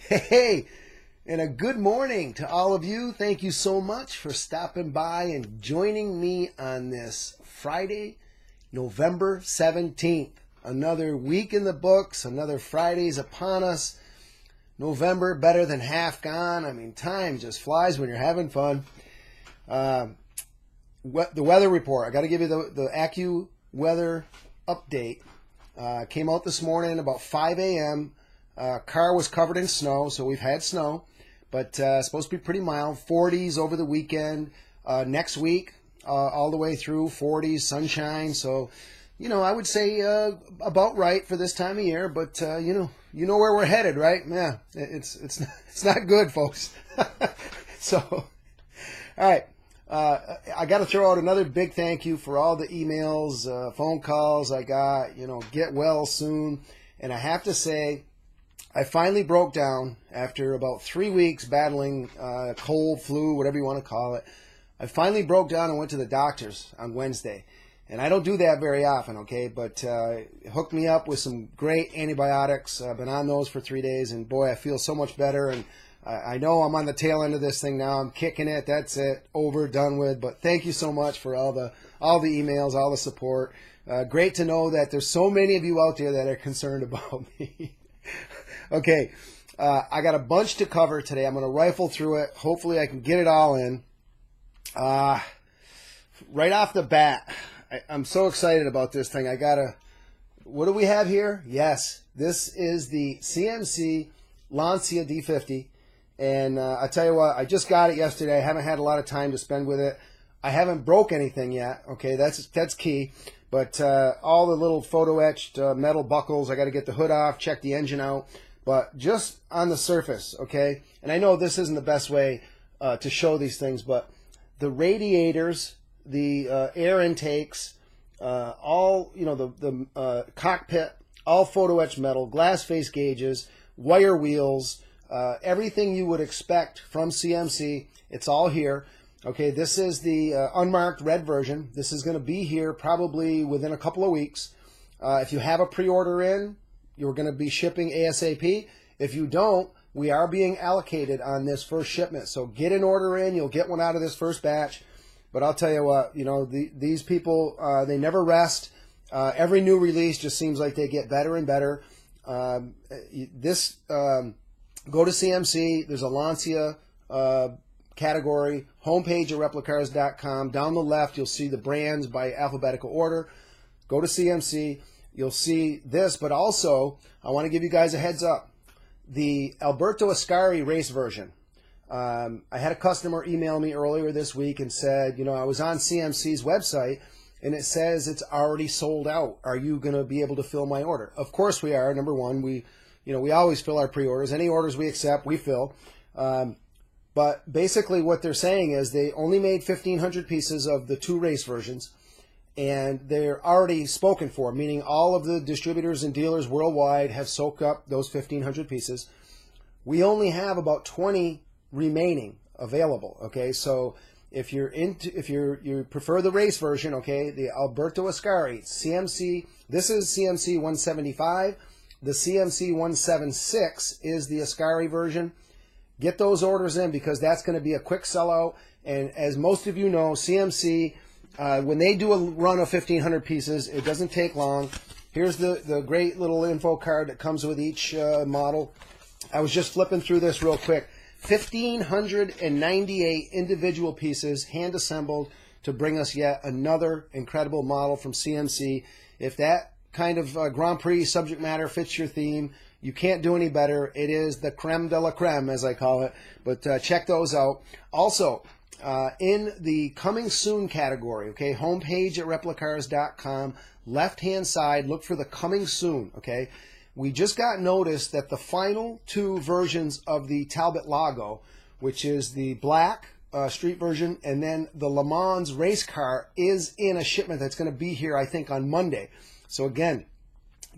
Hey, and a good morning to all of you. Thank you so much for stopping by and joining me on this Friday, November 17th. Another week in the books, another Friday's upon us. November better than half gone. I mean, time just flies when you're having fun. The weather report. I got to give you the AccuWeather update. Came out this morning about 5 a.m. Car was covered in snow, so we've had snow, but supposed to be pretty mild. 40s over the weekend. Next week, all the way through 40s, sunshine. So, I would say about right for this time of year. But you know where we're headed, right? Yeah, it's not good, folks. So, all right. I got to throw out another big thank you for all the emails, phone calls I got. Get well soon, and I have to say, I finally broke down after about 3 weeks battling cold, flu, whatever you want to call it. I finally broke down and went to the doctor's on Wednesday. And I don't do that very often, okay? But it hooked me up with some great antibiotics. I've been on those for 3 days, and boy, I feel so much better. And I know I'm on the tail end of this thing now. I'm kicking it. That's it. Over, done with. But thank you so much for all the emails, all the support. Great to know that there's so many of you out there that are concerned about me. Okay, I got a bunch to cover today. I'm going to rifle through it. Hopefully I can get it all in. Right off the bat, I'm so excited about this thing. What do we have here? Yes, this is the CMC Lancia D50. And I tell you what, I just got it yesterday. I haven't had a lot of time to spend with it. I haven't broke anything yet. Okay, that's key. But all the little photo etched metal buckles, I got to get the hood off, check the engine out. But just on the surface, okay, and I know this isn't the best way to show these things, but the radiators, the air intakes, all, the cockpit, all photo etched metal, glass face gauges, wire wheels, everything you would expect from CMC, it's all here. Okay, this is the unmarked red version. This is going to be here probably within a couple of weeks. If you have a pre-order in, you're going to be shipping ASAP. If you don't, we are being allocated on this first shipment. So get an order in. You'll get one out of this first batch. But I'll tell you what, these people, they never rest. Every new release just seems like they get better and better. Go to CMC. There's a Lancia category, homepage at Replicas.com. Down the left, you'll see the brands by alphabetical order. Go to CMC. You'll see this, but also, I want to give you guys a heads up. The Alberto Ascari race version. I had a customer email me earlier this week and said, I was on CMC's website, and it says it's already sold out. Are you going to be able to fill my order? Of course we are. Number one, we always fill our pre-orders. Any orders we accept, we fill. But basically what they're saying is they only made 1,500 pieces of the two race versions, and they're already spoken for, meaning all of the distributors and dealers worldwide have soaked up those 1,500 pieces. We only have about 20 remaining available. Okay, so if you prefer the race version, okay, the Alberto Ascari CMC, this is CMC 175. The CMC 176 is the Ascari version. Get those orders in because that's going to be a quick sellout. And as most of you know, CMC, when they do a run of 1,500 pieces, it doesn't take long. Here's the great little info card that comes with each model. I was just flipping through this real quick. 1,598 individual pieces hand-assembled to bring us yet another incredible model from CMC. If that kind of Grand Prix subject matter fits your theme, you can't do any better. It is the creme de la creme, as I call it. But check those out. Also, in the coming soon category, okay, homepage at Replicas.com, left-hand side, look for the coming soon, okay? We just got notice that the final two versions of the Talbot Lago, which is the black street version, and then the Le Mans race car is in a shipment that's going to be here, I think, on Monday. So again,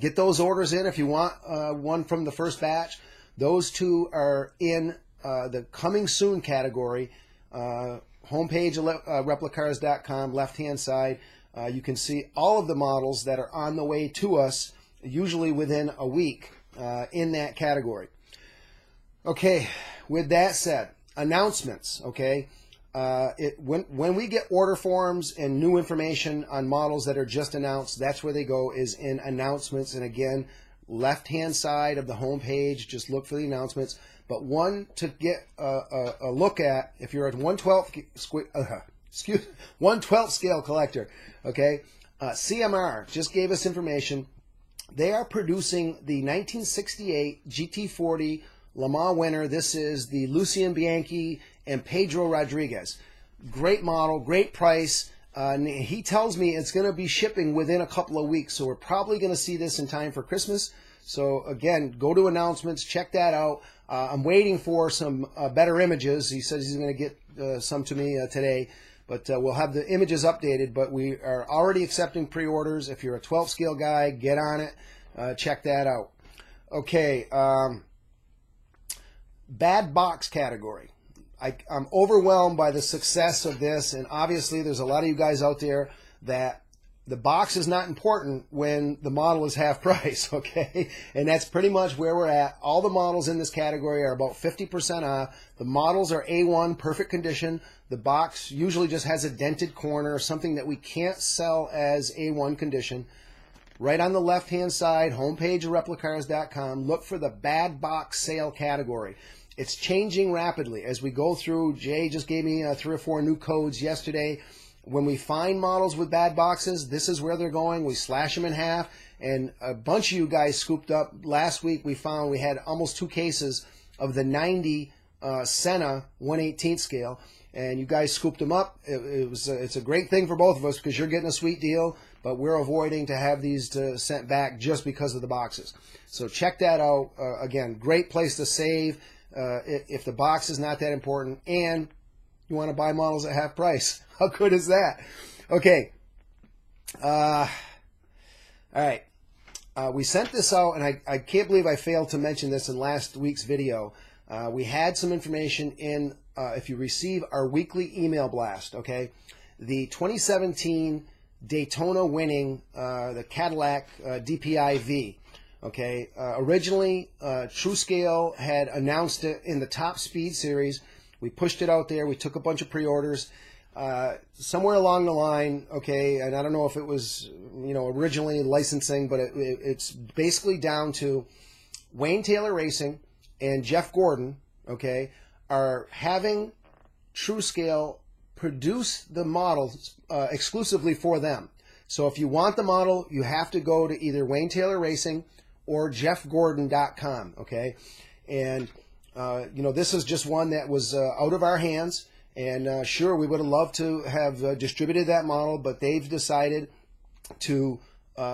get those orders in if you want one from the first batch. Those two are in the coming soon category. Homepage Replicas.com, left-hand side. You can see all of the models that are on the way to us, usually within a week, in that category. Okay, with that said, announcements, okay? When we get order forms and new information on models that are just announced, that's where they go, is in announcements. And again, left-hand side of the home page, just look for the announcements. But one to get a look at, if you're a 1/12 scale collector, okay? CMR just gave us information. They are producing the 1968 GT40 Le Mans winner. This is the Lucien Bianchi and Pedro Rodriguez. Great model, great price. He tells me it's going to be shipping within a couple of weeks, so we're probably going to see this in time for Christmas. So again, go to announcements, check that out. I'm waiting for some better images. He says he's going to get some to me today, but we'll have the images updated. But we are already accepting pre-orders. If you're a 12 scale guy, get on it. Check that out. Okay, bad box category. I'm overwhelmed by the success of this, and obviously there's a lot of you guys out there that the box is not important when the model is half price, okay? And that's pretty much where we're at. All the models in this category are about 50% off. The models are A1, perfect condition. The box usually just has a dented corner, something that we can't sell as A1 condition. Right on the left-hand side, homepage of Replicas.com, look for the bad box sale category. It's changing rapidly as we go through. Jay just gave me 3 or 4 new codes yesterday. When we find models with bad boxes, this is where they're going. We slash them in half, and a bunch of you guys scooped up. Last week we found we had almost 2 cases of the 90 Senna 1/18 scale, and you guys scooped them up. It's a great thing for both of us because you're getting a sweet deal, but we're avoiding to have these sent back just because of the boxes. So check that out. Again, great place to save if the box is not that important, and you want to buy models at half price. How good is that? Okay. All right. We sent this out, and I can't believe I failed to mention this in last week's video. We had some information in, if you receive our weekly email blast, okay, the 2017 Daytona winning, the Cadillac DPiV. Okay, originally TrueScale had announced it in the Top Speed series. We pushed it out there. We took a bunch of pre-orders. Somewhere along the line, okay, and I don't know if it was, originally licensing, but it's basically down to Wayne Taylor Racing and Jeff Gordon, okay, are having TrueScale produce the models exclusively for them. So if you want the model, you have to go to either Wayne Taylor Racing or jeffgordon.com, okay? And, this is just one that was out of our hands. And sure, we would have loved to have distributed that model, but they've decided to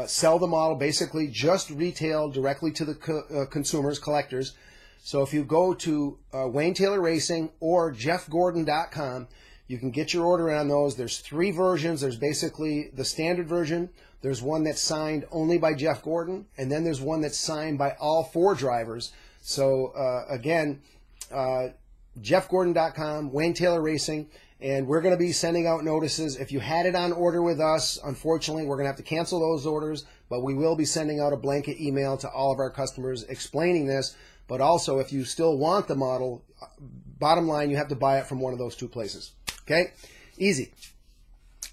sell the model basically just retail directly to the consumers, collectors. So if you go to Wayne Taylor Racing or jeffgordon.com, you can get your order on those. There's 3 versions. There's basically the standard version. There's one that's signed only by Jeff Gordon, and then there's one that's signed by all 4 drivers. So again, jeffgordon.com, Wayne Taylor Racing, and we're going to be sending out notices. If you had it on order with us, unfortunately, we're going to have to cancel those orders, but we will be sending out a blanket email to all of our customers explaining this. But also, if you still want the model, bottom line, you have to buy it from one of those 2 places. Okay? Easy.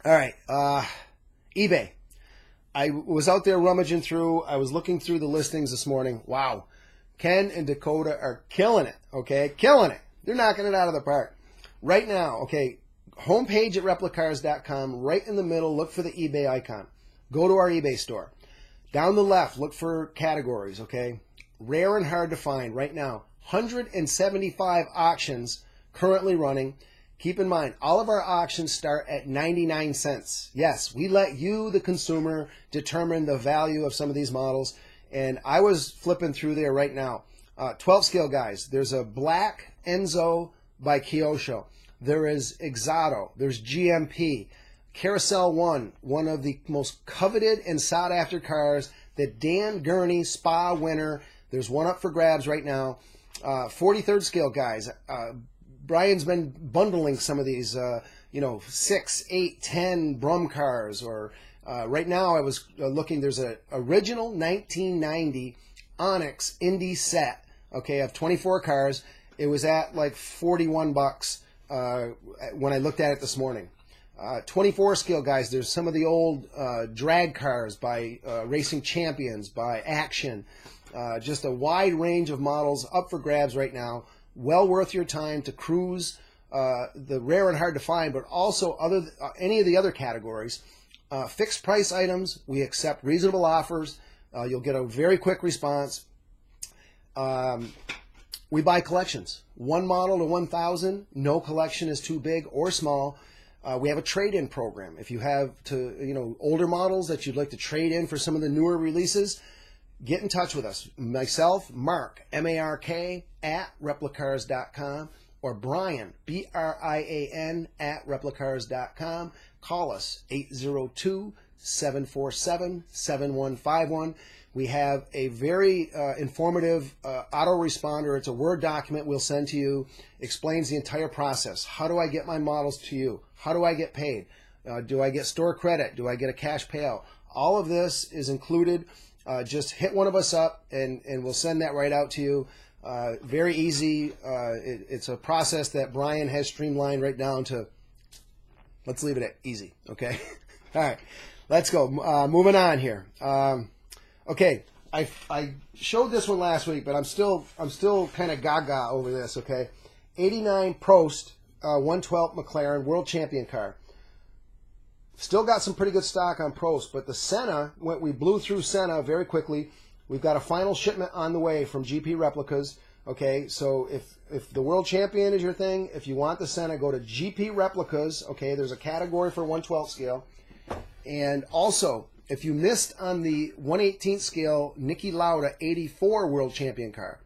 All right. eBay. I was out there rummaging through. I was looking through the listings this morning. Wow. Ken and Dakota are killing it. Okay? Killing it. They're knocking it out of the park. Right now, okay, homepage at Replicas.com, right in the middle, look for the eBay icon. Go to our eBay store. Down the left, look for categories, okay? Rare and hard to find right now. 175 auctions currently running. Keep in mind, all of our auctions start at 99 cents. Yes, we let you, the consumer, determine the value of some of these models. And I was flipping through there right now. 12 scale guys. There's a black Enzo by Kyosho. There is Exato. There's GMP. Carousel 1, one of the most coveted and sought after cars. The Dan Gurney Spa winner. There's one up for grabs right now. 43rd scale guys. Brian's been bundling some of these, 6, 8, 10 Brum cars. Or right now I was looking, there's an original 1990 Onyx Indy set. okay, of 24 cars. It was at like 41 bucks when I looked at it this morning. 24 scale, guys, there's some of the old drag cars by Racing Champions, by Action. Just a wide range of models up for grabs right now. Well worth your time to cruise the rare and hard to find, but also any of the other categories. Fixed price items, we accept reasonable offers. You'll get a very quick response. We buy collections. One model to 1,000. No collection is too big or small. We have a trade-in program. If you have older models that you'd like to trade in for some of the newer releases, get in touch with us. Myself, Mark, M-A-R-K, at Replicars.com, or Brian, B-R-I-A-N, at Replicars.com. Call us, 802-747-7151. We have a very informative autoresponder. It's a Word document we'll send to you. Explains the entire process. How do I get my models to you? How do I get paid? Do I get store credit? Do I get a cash payout? All of this is included. Just hit one of us up and we'll send that right out to you. Very easy. It's a process that Brian has streamlined right down to, let's leave it at easy, okay? All right, let's go. Moving on here. Okay, I showed this one last week, but I'm still kind of gaga over this, okay? 89 Prost 112 McLaren World Champion car. Still got some pretty good stock on Prost, but the Senna, we blew through Senna very quickly. We've got a final shipment on the way from GP Replicas. Okay, so if the World Champion is your thing, if you want the Senna, go to GP Replicas. Okay, there's a category for 1/12 scale. And also, if you missed on the 1/18 scale Niki Lauda 84 World Champion car,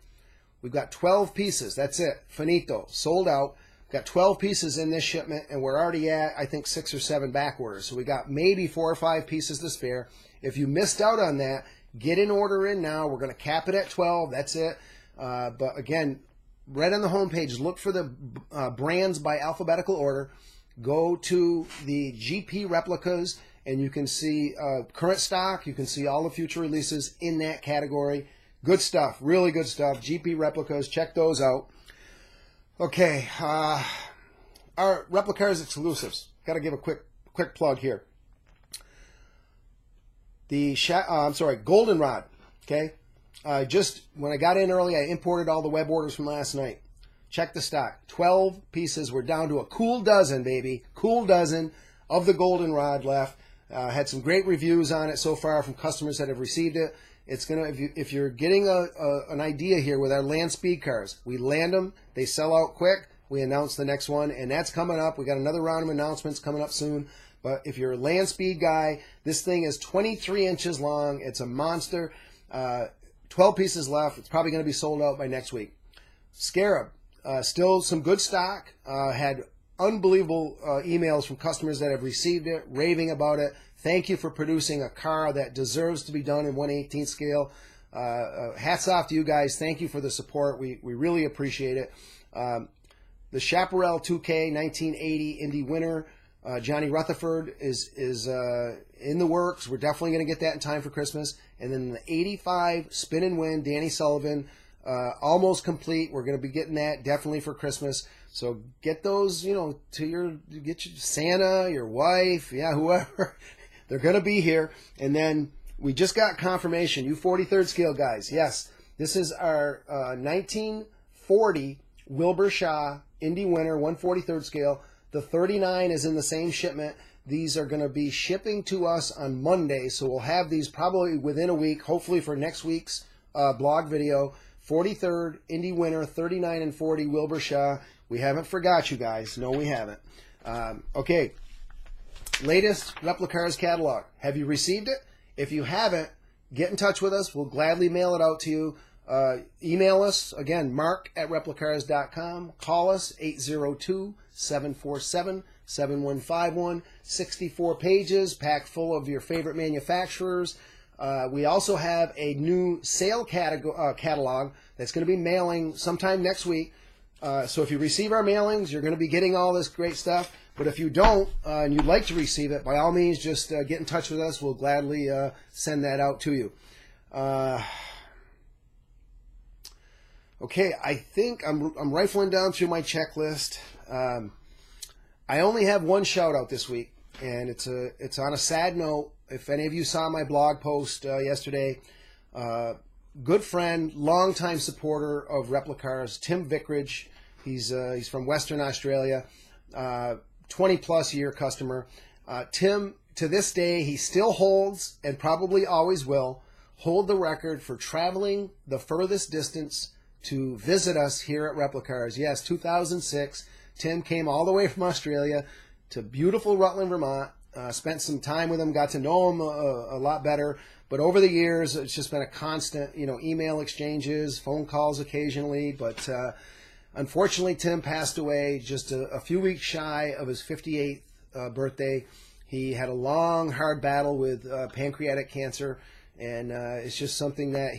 we've got 12 pieces. That's it. Finito. Sold out. Got 12 pieces in this shipment, and we're already at, I think, 6 or 7 back orders. So we got maybe 4 or 5 pieces to spare. If you missed out on that, get an order in now. We're going to cap it at 12. That's it. But again, right on the homepage, look for the brands by alphabetical order. Go to the GP Replicas, and you can see current stock. You can see all the future releases in that category. Good stuff. Really good stuff. GP Replicas. Check those out. Okay, our Replicas exclusives. Got to give a quick plug here. The Goldenrod. Okay, just when I got in early, I imported all the web orders from last night. Check the stock. 12 pieces. We're down to a cool dozen, baby. Cool dozen of the Goldenrod left. Had some great reviews on it so far from customers that have received it. It's gonna, if you're getting an idea here with our land speed cars, we land them, they sell out quick, we announce the next one, and that's coming up. We got another round of announcements coming up soon. But if you're a land speed guy, this thing is 23 inches long. It's a monster. 12 pieces left. It's probably going to be sold out by next week. Scarab, still some good stock. Had unbelievable emails from customers that have received it, raving about it. Thank you for producing a car that deserves to be done in 1/18 scale. Hats off to you guys. Thank you for the support. We really appreciate it. The Chaparral 2K 1980 Indy winner, Johnny Rutherford, is in the works. We're definitely going to get that in time for Christmas. And then the 85 Spin and Win, Danny Sullivan, almost complete. We're going to be getting that definitely for Christmas. So get those, get your Santa, your wife, yeah, whoever. They're going to be here. And then we just got confirmation, you 43rd scale guys. Yes, this is our 1940 Wilbur Shaw Indy winner, 143rd scale. The 39 is in the same shipment. These are going to be shipping to us on Monday, so we'll have these probably within a week, hopefully for next week's blog video. 43rd Indy winner, 39 and 40 Wilbur Shaw. We haven't forgot you guys. No, we haven't. Okay. Latest Replicas catalog. Have you received it? If you haven't, get in touch with us. We'll gladly mail it out to you. Email us, again, mark@replicars.com. Call us, 802-747-7151. 64 pages, packed full of your favorite manufacturers. We also have a new sale catalog that's going to be mailing sometime next week. So if you receive our mailings, you're going to be getting all this great stuff. But if you don't, and you'd like to receive it, by all means, just get in touch with us. We'll gladly send that out to you. Okay, I think I'm rifling down through my checklist. I only have one shout out this week, and it's on a sad note. If any of you saw my blog post yesterday, good friend, longtime supporter of Replicas, Tim Vickridge. He's from Western Australia, 20+ year customer. Tim, to this day, he still holds and probably always will hold the record for traveling the furthest distance to visit us here at Replicas. Yes, 2006. Tim came all the way from Australia to beautiful Rutland, Vermont. Spent some time with him, got to know him a lot better. But over the years, it's just been a constant, email exchanges, phone calls occasionally. But unfortunately, Tim passed away just a few weeks shy of his 58th birthday. He had a long, hard battle with pancreatic cancer. And it's just something that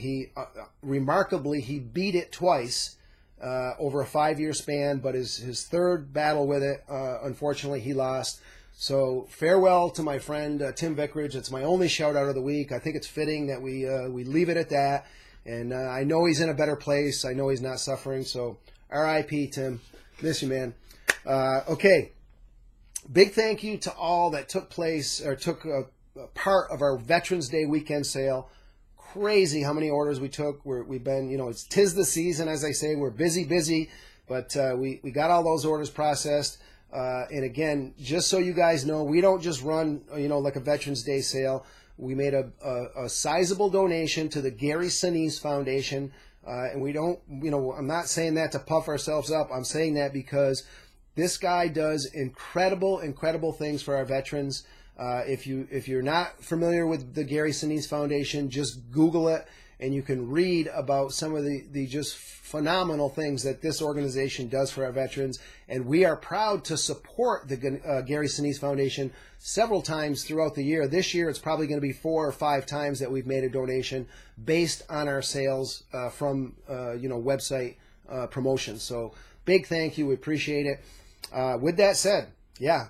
remarkably, he beat it twice over a 5-year span, but his third battle with it, unfortunately, he lost. So farewell to my friend Tim Vickridge. It's my only shout out of the week. I think it's fitting that we leave it at that. And I know he's in a better place. I know he's not suffering. So R.I.P. Tim. Miss you, man. Okay. Big thank you to all that took part of our Veterans Day weekend sale. Crazy how many orders we took. We've been, it's 'tis the season, as I say. We're busy, but we got all those orders processed. And again, just so you guys know, we don't just run, like a Veterans Day sale. We made a sizable donation to the Gary Sinise Foundation. And we don't, I'm not saying that to puff ourselves up. I'm saying that because this guy does incredible things for our veterans. If you're not familiar with the Gary Sinise Foundation, just Google it, and you can read about some of the just phenomenal things that this organization does for our veterans. And we are proud to support the Gary Sinise Foundation several times throughout the year. This year, it's probably going to be 4 or 5 times that we've made a donation based on our sales from website promotions. So big thank you. We appreciate it. With that said, yeah.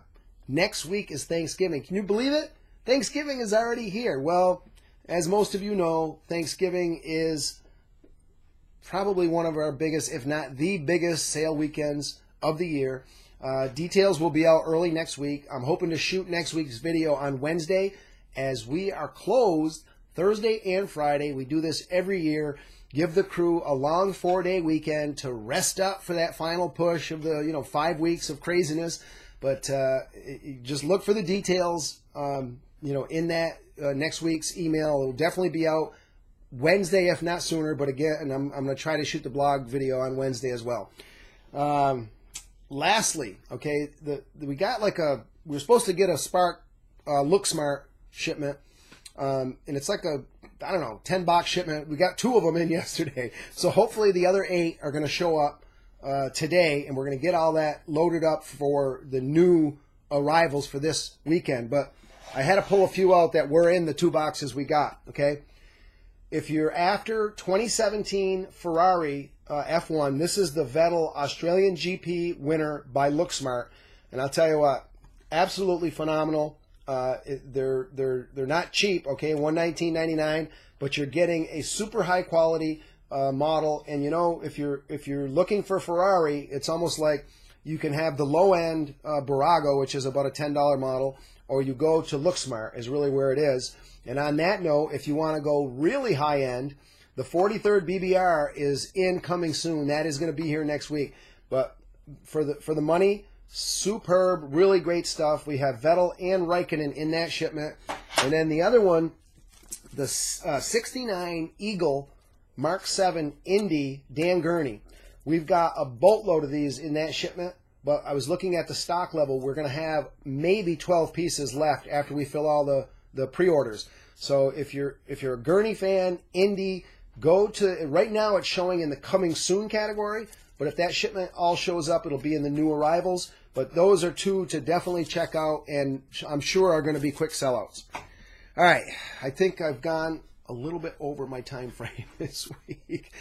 Next week is Thanksgiving. Can you believe it? Thanksgiving is already here. Well, as most of you know, Thanksgiving is probably one of our biggest, if not the biggest, sale weekends of the year. Details will be out early next week. I'm hoping to shoot next week's video on Wednesday, as we are closed Thursday and Friday. We do this every year. Give the crew a long 4-day weekend to rest up for that final push of the 5 weeks of craziness. But just look for the details, in that next week's email. It will definitely be out Wednesday, if not sooner. But again, I'm going to try to shoot the blog video on Wednesday as well. Lastly, okay, we got we were supposed to get a Spark Look Smart shipment, and it's like a, I don't know, 10-box shipment. We got 2 of them in yesterday, so hopefully the other 8 are going to show up today, and we're going to get all that loaded up for the new arrivals for this weekend. But I had to pull a few out that were in the 2 boxes we got, okay? If you're after 2017 Ferrari F1, this is the Vettel Australian GP winner by Looksmart. And I'll tell you what, absolutely phenomenal. They're not cheap, okay, $119.99, but you're getting a super high quality model. And if you're looking for Ferrari, it's almost like you can have the low end Burago, which is about a $10 model, or you go to Looksmart is really where it is. And on that note, if you want to go really high end, the 43rd BBR is incoming soon. That is going to be here next week. But for the money, superb, really great stuff. We have Vettel and Raikkonen in that shipment. And then the other one, the 69 Eagle Mark 7 Indy Dan Gurney. We've got a boatload of these in that shipment, but I was looking at the stock level. We're going to have maybe 12 pieces left after we fill all the pre-orders. So if you're a Gurney fan, Indy, go to, right now it's showing in the coming soon category, but if that shipment all shows up, it'll be in the new arrivals. But those are 2 to definitely check out, and I'm sure are going to be quick sellouts. All right, I think I've gone a little bit over my time frame this week.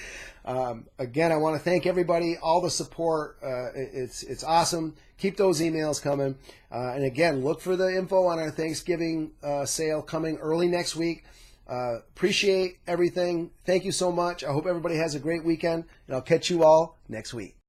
Again, I want to thank everybody, all the support. It's awesome. Keep those emails coming. And again, look for the info on our Thanksgiving sale coming early next week. Appreciate everything. Thank you so much. I hope everybody has a great weekend, and I'll catch you all next week.